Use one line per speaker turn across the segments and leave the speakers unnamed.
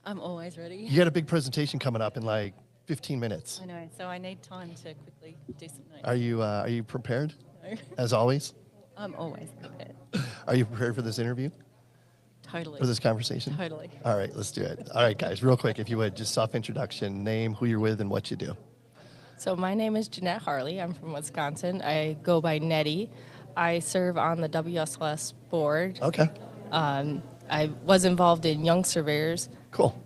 I'm always ready.
You got a big presentation coming up in like 15 minutes.
I know, so I need time to quickly do some notes.
Are you prepared
No.
as always?
I'm always prepared.
Are you prepared for this interview?
Totally.
For this conversation?
Totally.
All right, let's do it. All right, guys, real quick, if you would, just self introduction, name, who you're with, and what you do.
So my name is Jeanette Harley. I'm from Wisconsin. I go by Nettie. I serve on the WSLS board.
Okay,
I was involved in Young Surveyors.
cool.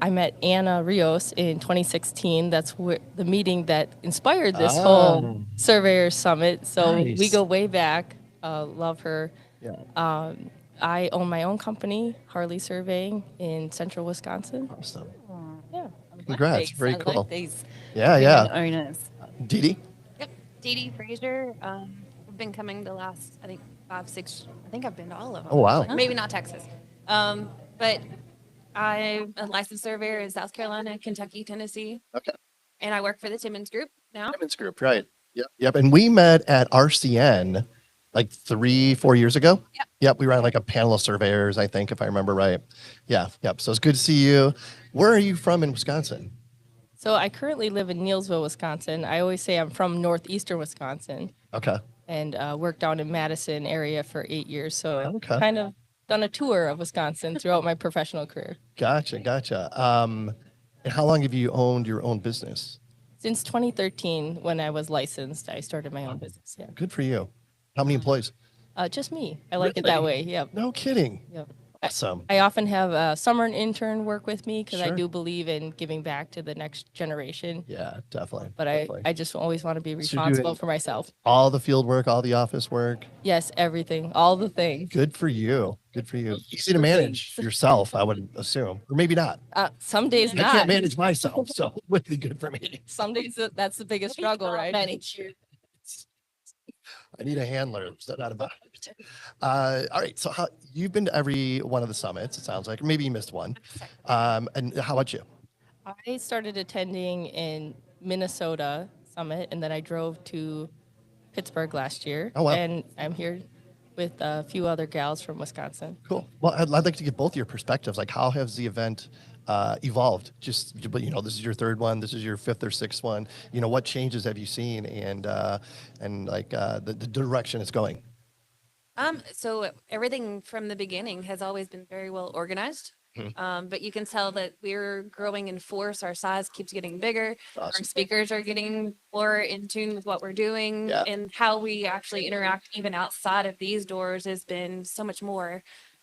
I met Anna Rios in 2016. That's the meeting that inspired this
Ah.
whole Surveyors Summit. So
Nice.
we go way back. Love her.
Yeah,
I own my own company, Harley Surveying, in central Wisconsin.
awesome.
Yeah.
I like
Congrats,
these.
very
I
cool.
Like these
Yeah,
women
yeah.
owners.
Dee Dee?
Yep, Dee Dee Frazier. I've been coming the last, I think, 5, 6. I think I've been to all of them.
Oh, wow.
Like, maybe not Texas. But I'm a licensed surveyor in South Carolina, Kentucky, Tennessee,
Okay.
and I work for the Timmons Group now.
Timmons Group, right. Yep. Yep. And we met at RCN like 3-4 years ago.
Yep.
Yep. We ran like a panel of surveyors, I think, if I remember right. Yeah. Yep. So it's good to see you. Where are you from in Wisconsin?
So I currently live in Neillsville, Wisconsin. I always say I'm from northeastern Wisconsin
Okay.
and worked down in Madison area for 8 years. So
Okay.
kind of done a tour of Wisconsin throughout my professional career.
Gotcha. Gotcha. And how long have you owned your own business?
Since 2013, when I was licensed, I started my own business. Yeah,
Good for you. How many employees?
just me. I like it that way. Yep.
No kidding.
Yep.
Awesome.
I often have a summer intern work with me because
Sure.
I do believe in giving back to the next generation.
Yeah, definitely.
But
definitely.
I just always want to be
you're
responsible
doing-
for myself.
all the field work, all the office work.
Yes, everything, all the things.
Good for you. Good for you. Easy to manage yourself, I would assume, or maybe not.
Some days
I
not.
can't manage myself, so it would be good for me.
Some days that's the biggest struggle, right?
I need a handler. So not about it. All right. So you've been to every one of the summits, it sounds like, or maybe you missed one. And how about you?
I started attending in Minnesota Summit, and then I drove to Pittsburgh last year.
Oh, wow.
And I'm here with a few other gals from Wisconsin.
Cool. Well, I'd like to get both your perspectives. Like, how has the event evolved? Just, but this is your third one. This is your fifth or sixth one. What changes have you seen, and like the direction it's going?
So everything from the beginning has always been very well organized. But you can tell that we're growing in force. Our size keeps getting bigger. Our
Awesome.
speakers are getting more in tune with what we're doing,
Yeah.
and how we actually interact even outside of these doors has been so much more.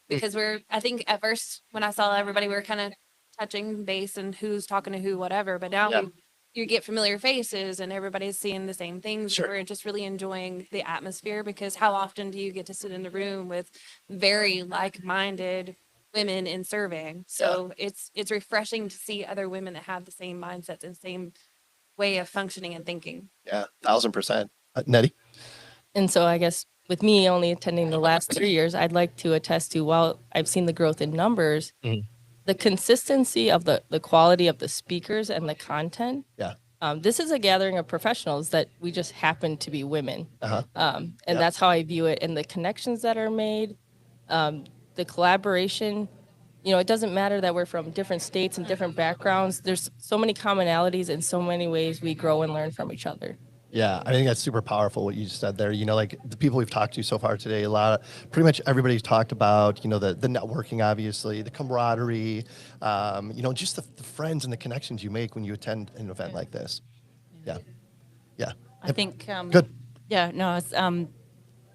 Because I think at first when I saw everybody, we were kind of touching base and who's talking to who, whatever. But now
Yeah.
you get familiar faces and everybody's seeing the same things.
Sure.
We're just really enjoying the atmosphere, because how often do you get to sit in the room with very like-minded women in surveying? So it's refreshing to see other women that have the same mindsets and same way of functioning and thinking.
Yeah, 1,000%. Nettie?
And so I guess with me only attending the last 3 years, I'd like to attest to, while I've seen the growth in numbers, the consistency of the quality of the speakers and the content.
Yeah.
This is a gathering of professionals that we just happen to be women.
Uh-huh.
And
Yeah.
that's how I view it. And the connections that are made, the collaboration, it doesn't matter that we're from different states and different backgrounds. There's so many commonalities and so many ways we grow and learn from each other.
Yeah, I think that's super powerful what you just said there. Like the people we've talked to so far today, pretty much everybody's talked about, the networking, obviously, the camaraderie, just the friends and the connections you make when you attend an event like this. Yeah. Yeah.
I think,
Good.
yeah, no, it's,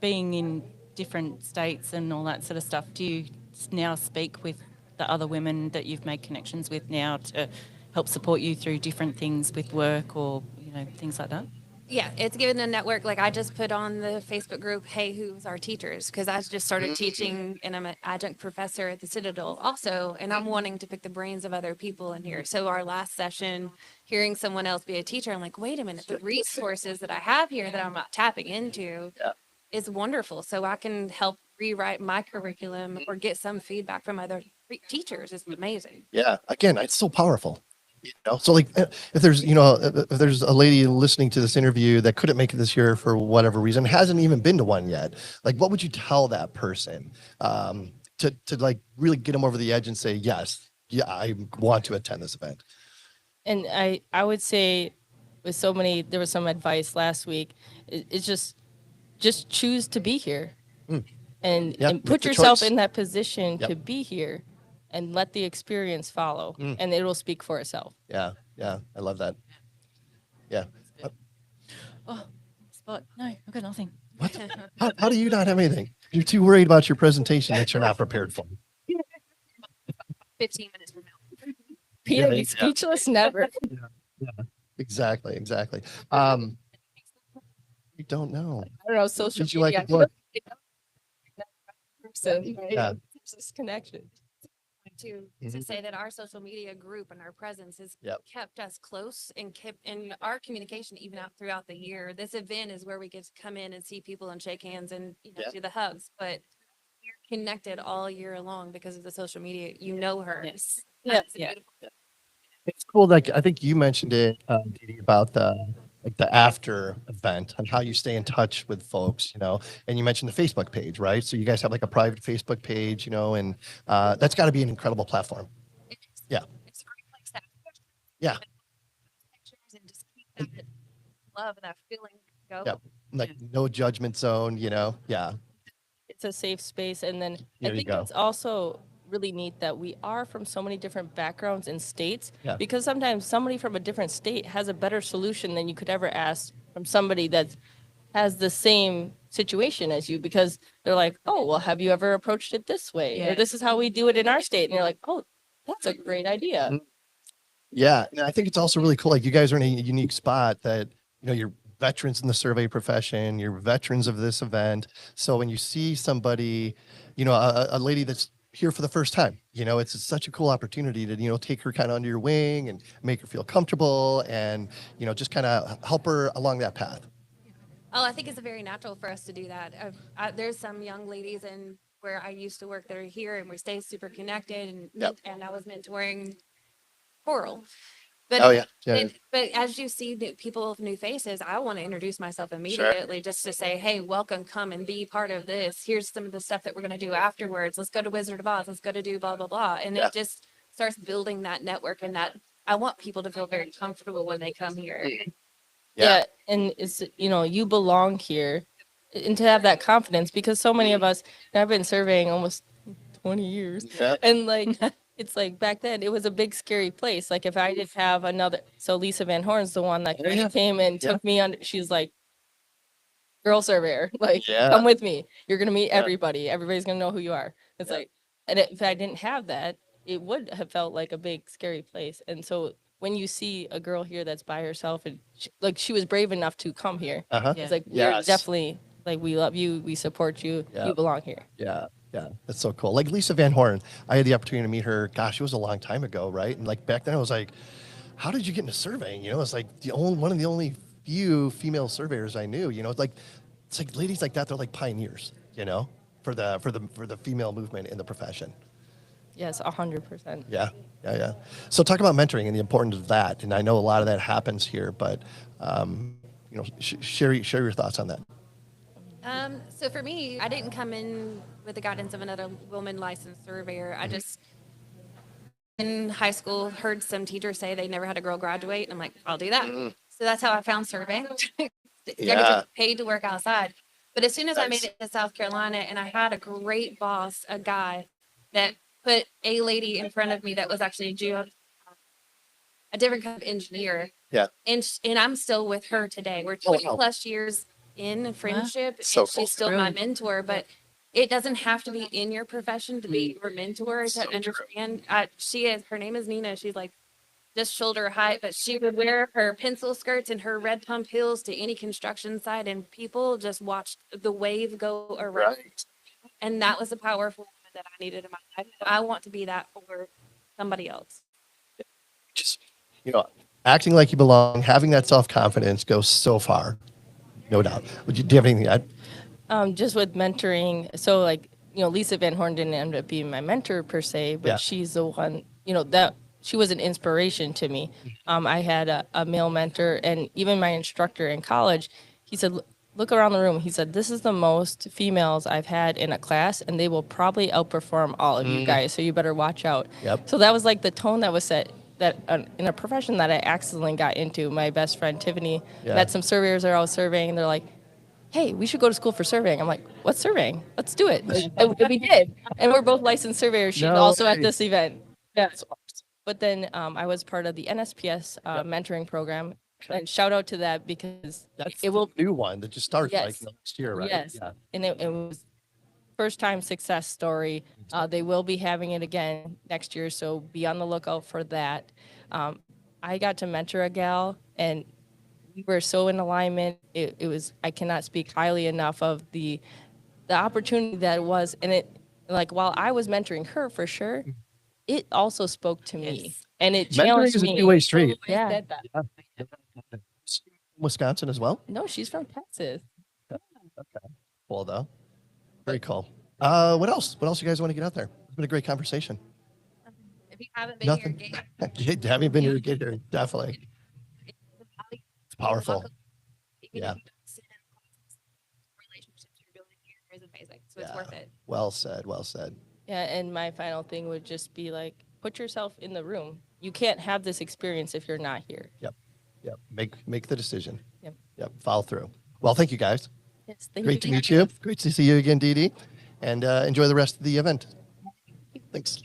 being in different states and all that sort of stuff, do you now speak with the other women that you've made connections with now to help support you through different things with work or, things like that?
Yeah, it's given a network. Like I just put on the Facebook group, hey, who's our teachers? Because I just started teaching and I'm an adjunct professor at the Citadel also. And I'm wanting to pick the brains of other people in here. So our last session, hearing someone else be a teacher, I'm like, wait a minute, the resources that I have here that I'm not tapping into is wonderful. So I can help rewrite my curriculum or get some feedback from other teachers. It's amazing.
Yeah. Again, it's so powerful. So like if there's a lady listening to this interview that couldn't make it this year for whatever reason, hasn't even been to one yet, like what would you tell that person to like really get them over the edge and say, yes, yeah, I want to attend this event.
And I would say with so many, there was some advice last week. It's just choose to be here and
Yeah,
and
make
put
the
yourself
choice.
in that position
Yep.
to be here and let the experience follow and it will speak for itself.
Yeah, yeah, I love that. Yeah.
Oh, spot. No, I've got nothing.
What? How do you not have anything? You're too worried about your presentation that you're not prepared for.
15 minutes from now.
Peter,
Yeah,
be
yeah.
speechless never.
Exactly, exactly. We don't know.
I don't know, social
Did you like
media.
the book?
Person, right?
Yeah.
There's this connection.
To say that our social media group and our presence has
Yep.
kept us close and kept in our communication even out throughout the year. This event is where we get to come in and see people and shake hands and
Yeah.
do the hugs, but we're connected all year long because of the social media. You know her.
Yes.
Yeah.
That's
Yeah.
beautiful.
It's cool. Like I think you mentioned it, Dee, about the after event and how you stay in touch with folks, and you mentioned the Facebook page, right? So you guys have like a private Facebook page, and that's got to be an incredible platform.
It is.
Yeah.
It's a great place to ask questions.
Yeah.
Pictures and just keep that love, that feeling go.
Yep. Like no judgment zone, Yeah.
It's a safe space. And then
There
I
you
think
go.
it's also really neat that we are from so many different backgrounds and states
Yeah.
because sometimes somebody from a different state has a better solution than you could ever ask from somebody that has the same situation as you because they're like, oh, well, have you ever approached it this way?
Yeah.
Or this is how we do it in our state. And you're like, oh, that's a great idea.
Yeah. And I think it's also really cool. Like you guys are in a unique spot that, you're veterans in the survey profession, you're veterans of this event. So when you see somebody, a lady that's here for the first time, it's such a cool opportunity to, take her kind of under your wing and make her feel comfortable and, just kind of help her along that path.
Oh, I think it's very natural for us to do that. There's some young ladies in where I used to work that are here, and we stay super connected. And
Yep.
and I was mentoring Coral. But,
Oh, yeah. Yeah.
but as you see people of new faces, I want to introduce myself immediately just to say, hey, welcome, come and be part of this. Here's some of the stuff that we're going to do afterwards. Let's go to Wizard of Oz. Let's go to do blah, blah, blah. And
Yeah.
it just starts building that network and that I want people to feel very comfortable when they come here.
Yeah. And it's, you belong here and to have that confidence because so many of us, and I've been surveying almost 20 years.
Yeah.
And like, it's like back then it was a big scary place. Like if I didn't have so Lisa Van Horn's the one that
Yeah.
came and took me on, she's like, girl surveyor, like
Yeah.
come with me. You're going to meet everybody. Everybody's going to know who you are. It's like, and if I didn't have that, it would have felt like a big scary place. And so when you see a girl here that's by herself and she was brave enough to come here,
Uh-huh.
it's like, we're
Yes.
definitely like, we love you. We support you.
Yeah.
You belong here.
Yeah. Yeah. That's so cool. Like Lisa Van Horn, I had the opportunity to meet her. Gosh, it was a long time ago. Right. And like back then I was like, how did you get into surveying? It's like one of the only few female surveyors I knew, it's like ladies like that. They're like pioneers, for the female movement in the profession.
Yes, 100%.
Yeah. Yeah. Yeah. So talk about mentoring and the importance of that. And I know a lot of that happens here, but, share your thoughts on that.
So for me, I didn't come in with the guidance of another woman licensed surveyor. I just, in high school, heard some teachers say they never had a girl graduate. And I'm like, I'll do that. So that's how I found surveying.
Yeah.
Paid to work outside. But as soon as I made
Nice.
it to South Carolina and I had a great boss, a guy that put a lady in front of me that was actually a different kind of engineer.
Yeah.
And I'm still with her today. We're
Oh,
20
wow.
plus years in friendship,
So
and
cool.
she's still my mentor, but it doesn't have to be in your profession to be your mentor
So
to
true.
understand. Her name is Nina. She's like just shoulder height, but she would wear her pencil skirts and her red pump heels to any construction site, and people just watched the wave go around.
Right.
And that was a powerful woman that I needed in my life. I want to be that for somebody else.
Just, acting like you belong, having that self-confidence goes so far. No doubt. Do you have anything to add?
Just with mentoring, so like, Lisa Van Horn didn't end up being my mentor per se, but
Yeah.
she's the one, that she was an inspiration to me. I had a male mentor and even my instructor in college, he said, look around the room. He said, this is the most females I've had in a class, and they will probably outperform all of you guys, so you better watch out.
Yep.
So that was like the tone that was set that in a profession that I accidentally got into. My best friend, Tiffany, met some surveyors that are out surveying, and they're like, hey, we should go to school for surveying. I'm like, what's surveying? Let's do it. And we did. And we're both licensed surveyors. She's also at this event. Yeah. But then I was part of the NSPS mentoring program. And shout out to that because
That's
it will
the new one that just started like
Yes.
next year, right?
Yes.
Yeah.
And it was first time success story. They will be having it again next year, so be on the lookout for that. I got to mentor a gal, and we were so in alignment. It was, I cannot speak highly enough of the opportunity that it was. And it, like, while I was mentoring her for sure, it also spoke to me.
Yes.
And it
Mentoring
challenged
is a
me.
two-way street.
Yeah.
Wisconsin as well?
No, she's from Texas.
Cool though. Very cool. What else? What else you guys want to get out there? It's been a great conversation.
If you haven't been
Nothing.
here,
Haven't been here, get here. Definitely. It's powerful.
even
Yeah.
if you don't sit in classes, relationships you're building here is amazing. So it's
Yeah.
worth it.
Well said. Well said.
Yeah, and my final thing would just be like, put yourself in the room. You can't have this experience if you're not here.
Yep. Make the decision.
Yep.
Follow through. Well, thank you guys.
Yes, thank
Great to
you.
meet you. Great to see you again, Dee Dee. And enjoy the rest of the event. Thanks.